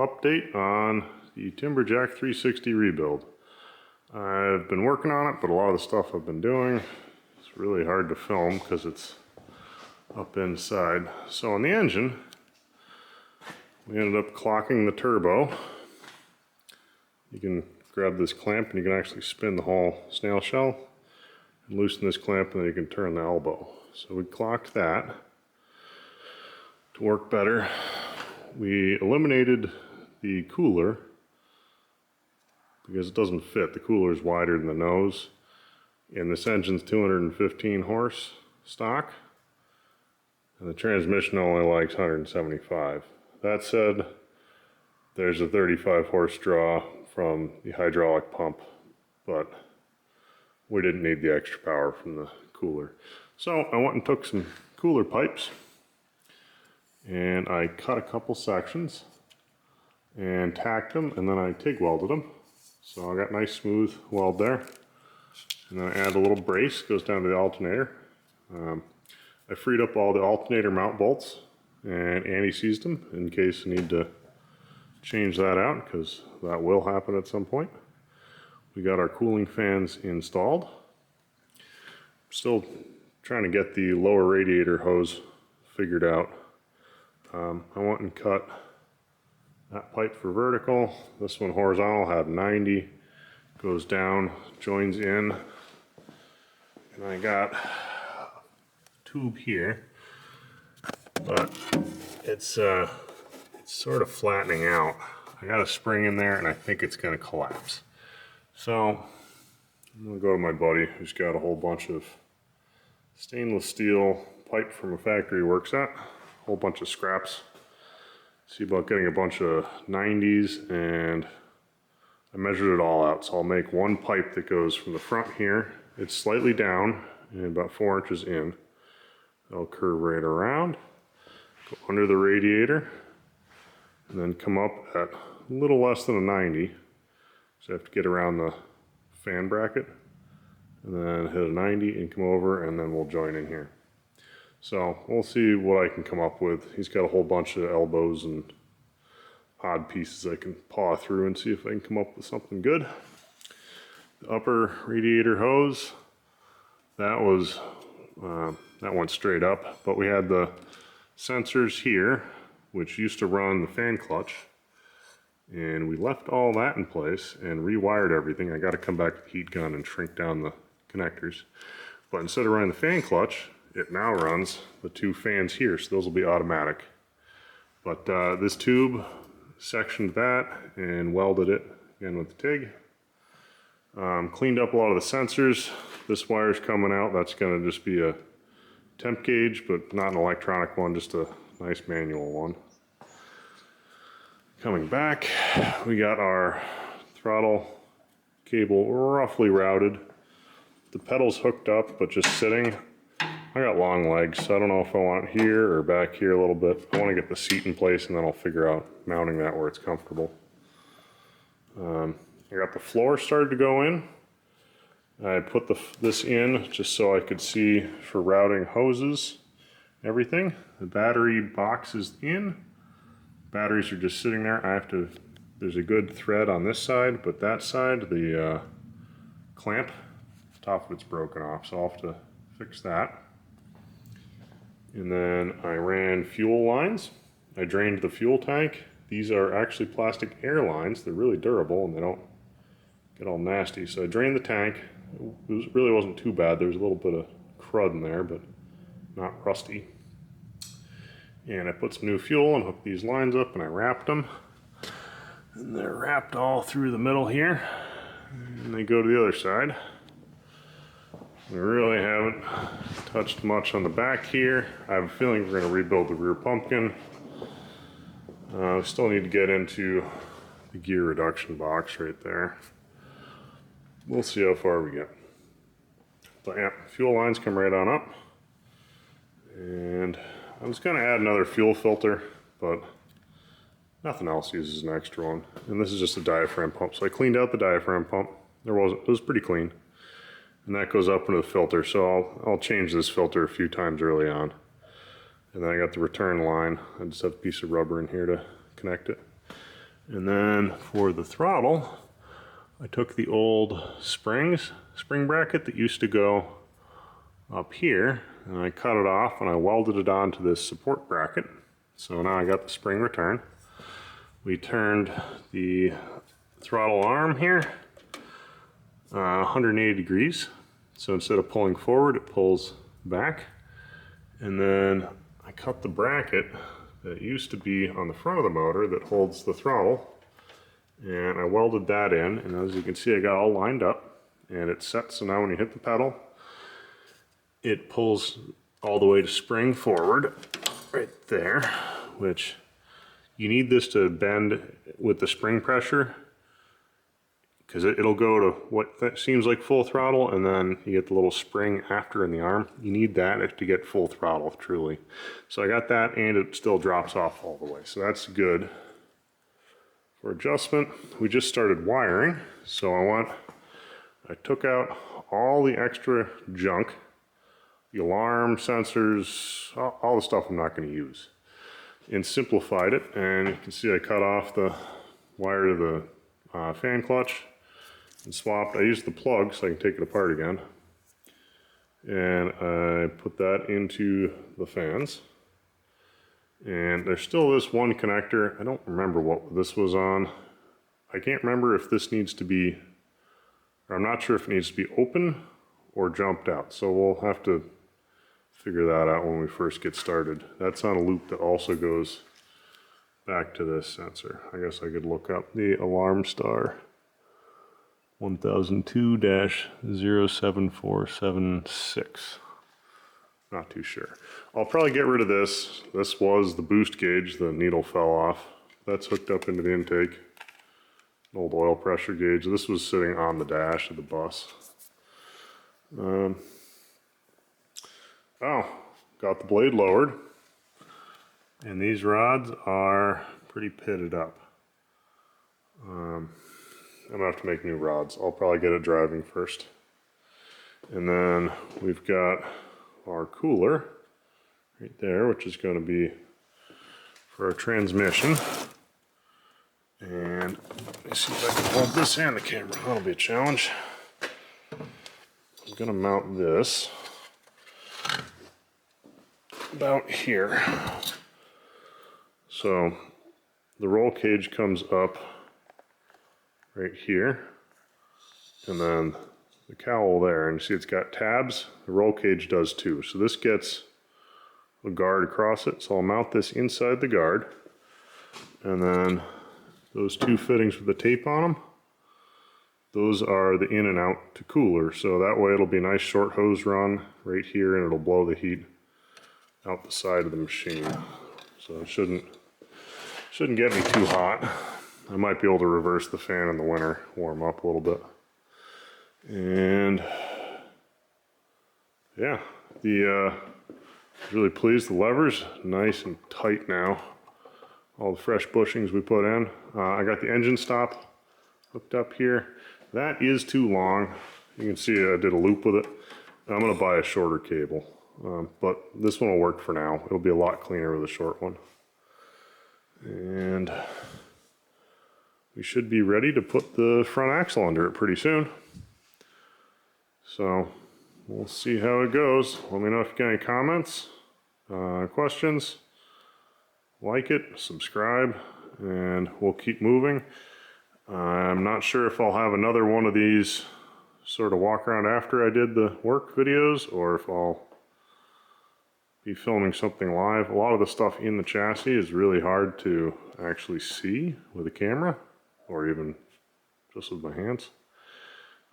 update on the Timberjack 360 rebuild. I've been working on it, but a lot of the stuff I've been doing, it's really hard to film because it's up inside. So on the engine, we ended up clocking the turbo. You can grab this clamp and you can actually spin the whole snail shell and loosen this clamp, and then you can turn the elbow. So we clocked that to work better. We eliminated the cooler because it doesn't fit. The cooler is wider than the nose, and this engine's 215 horse stock, and the transmission only likes 175. That said, there's a 35 horse draw from the hydraulic pump, but we didn't need the extra power from the cooler. So I went and took some cooler pipes and I cut a couple sections and tacked them, and then I TIG welded them. So I got nice smooth weld there. And then I add a little brace, goes down to the alternator. I freed up all the alternator mount bolts and anti-seized them in case I need to change that out, because that will happen at some point. We got our cooling fans installed. Still trying to get the lower radiator hose figured out. I went and cut that pipe for vertical. This one horizontal had 90, goes down, joins in, and I got a tube here, but it's sort of flattening out. I got a spring in there and I think it's going to collapse. So I'm going to go to my buddy who's got a whole bunch of stainless steel pipe from a factory he works at, a whole bunch of scraps. See about getting a bunch of 90s, and I measured it all out. So I'll make one pipe that goes from the front here. It's slightly down and about 4 inches in. I'll curve right around, go under the radiator, and then come up at a little less than a 90. So I have to get around the fan bracket and then hit a 90 and come over, and then we'll join in here. So we'll see what I can come up with. He's got a whole bunch of elbows and odd pieces I can paw through and see if I can come up with something good. The upper radiator hose, that went straight up, but we had the sensors here, which used to run the fan clutch, and we left all that in place and rewired everything. I got to come back with the heat gun and shrink down the connectors. But instead of running the fan clutch, it now runs the two fans here, so those will be automatic. But this tube sectioned that and welded it again with the TIG. Cleaned up a lot of the sensors. This wire's coming out. That's going to just be a temp gauge, but not an electronic one, just a nice manual one. Coming back, we got our throttle cable roughly routed. The pedal's hooked up, but just sitting. I got long legs, so I don't know if I want it here or back here a little bit. I want to get the seat in place, and then I'll figure out mounting that where it's comfortable. I got the floor started to go in. I put this in just so I could see for routing hoses, everything. The battery box is in. Batteries are just sitting there. There's a good thread on this side, but that side, the clamp, top of it's broken off, so I'll have to fix that. And then I ran fuel lines. I drained the fuel tank. These are actually plastic air lines. They're really durable and they don't get all nasty. So I drained the tank. It really wasn't too bad. There was a little bit of crud in there, but not rusty. And I put some new fuel and hooked these lines up, and I wrapped them. And they're wrapped all through the middle here. And they go to the other side. We really haven't touched much on the back here. I have a feeling we're going to rebuild the rear pumpkin. We still need to get into the gear reduction box right there. We'll see how far we get. But yeah, fuel lines come right on up. And I was going to add another fuel filter, but nothing else uses an extra one. And this is just a diaphragm pump. So I cleaned out the diaphragm pump. It was pretty clean. And that goes up into the filter, so I'll change this filter a few times early on. And then I got the return line. I just have a piece of rubber in here to connect it. And then for the throttle, I took the old spring bracket that used to go up here, and I cut it off and I welded it onto this support bracket. So now I got the spring return. We turned the throttle arm here 180 degrees. So instead of pulling forward, it pulls back. And then I cut the bracket that used to be on the front of the motor that holds the throttle, and I welded that in, and as you can see I got all lined up and it's set, so now when you hit the pedal it pulls all the way to spring forward right there, which you need this to bend with the spring pressure because it'll go to what seems like full throttle, and then you get the little spring after in the arm. You need that to get full throttle truly. So I got that, and it still drops off all the way, so that's good. For adjustment, we just started wiring, so I took out all the extra junk, the alarm sensors, all the stuff I'm not going to use, and simplified it. And you can see I cut off the wire to the fan clutch and swapped. I used the plug so I can take it apart again, and I put that into the fans. And there's still this one connector. I don't remember what this was on. I can't remember if this needs to be, or I'm not sure if it needs to be open or jumped out. So we'll have to figure that out when we first get started. That's on a loop that also goes back to this sensor. I guess I could look up the alarm star 1002-07476. Not too sure. I'll probably get rid of this. This was the boost gauge. The needle fell off. That's hooked up into the intake. An old oil pressure gauge. This was sitting on the dash of the bus. Oh, got the blade lowered. And these rods are pretty pitted up. I'm gonna have to make new rods. I'll probably get it driving first. And then we've got our cooler right there, which is going to be for our transmission. And let me see if I can hold this and the camera. That'll be a challenge. I'm going to mount this about here. So the roll cage comes up right here, and then the cowl there, and you see it's got tabs. The roll cage does too. So this gets a guard across it. So I'll mount this inside the guard, and then those two fittings with the tape on them, those are the in and out to cooler. So that way it'll be a nice short hose run right here, and it'll blow the heat out the side of the machine. So it shouldn't get me too hot. I might be able to reverse the fan in the winter, warm up a little bit. And yeah, really pleased. The lever's nice and tight now. All the fresh bushings we put in. I got the engine stop hooked up here. That is too long. You can see I did a loop with it. I'm gonna buy a shorter cable, but this one will work for now. It'll be a lot cleaner with a short one. And we should be ready to put the front axle under it pretty soon. So we'll see how it goes. Let me know if you got any comments, questions. Like it, subscribe, and we'll keep moving. I'm not sure if I'll have another one of these sort of walk around after I did the work videos, or if I'll be filming something live. A lot of the stuff in the chassis is really hard to actually see with a camera, or even just with my hands.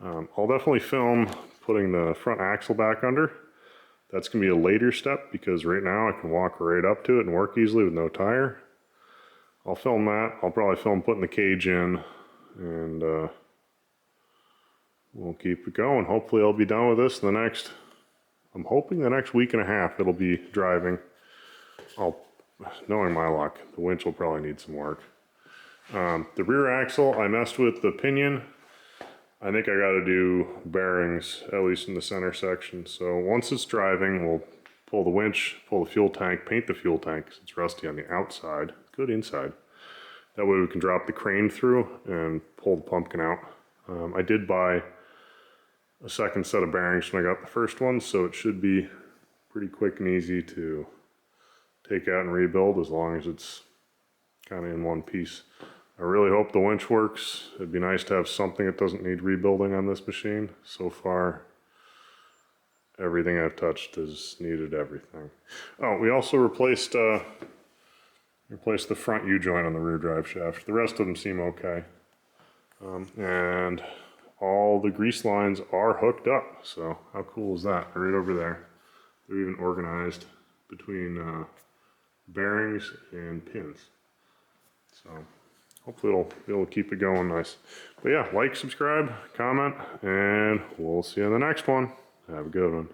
I'll definitely film putting the front axle back under. That's going to be a later step, because right now I can walk right up to it and work easily with no tire. I'll film that. I'll probably film putting the cage in, and we'll keep it going. Hopefully I'll be done with this in the next, I'm hoping the next week and a half it'll be driving. Knowing my luck, the winch will probably need some work. The rear axle, I messed with the pinion. I think I got to do bearings, at least in the center section. So once it's driving, we'll pull the winch, pull the fuel tank, paint the fuel tank because it's rusty on the outside, good inside. That way we can drop the crane through and pull the pumpkin out. I did buy a second set of bearings when I got the first one, so it should be pretty quick and easy to take out and rebuild as long as it's kind of in one piece. I really hope the winch works. It'd be nice to have something that doesn't need rebuilding on this machine. So far, everything I've touched has needed everything. Oh, we also replaced the front U-joint on the rear drive shaft. The rest of them seem okay. And all the grease lines are hooked up. So how cool is that? Right over there. They're even organized between bearings and pins. So hopefully it'll be able to keep it going nice. But yeah, like, subscribe, comment, and we'll see you in the next one. Have a good one.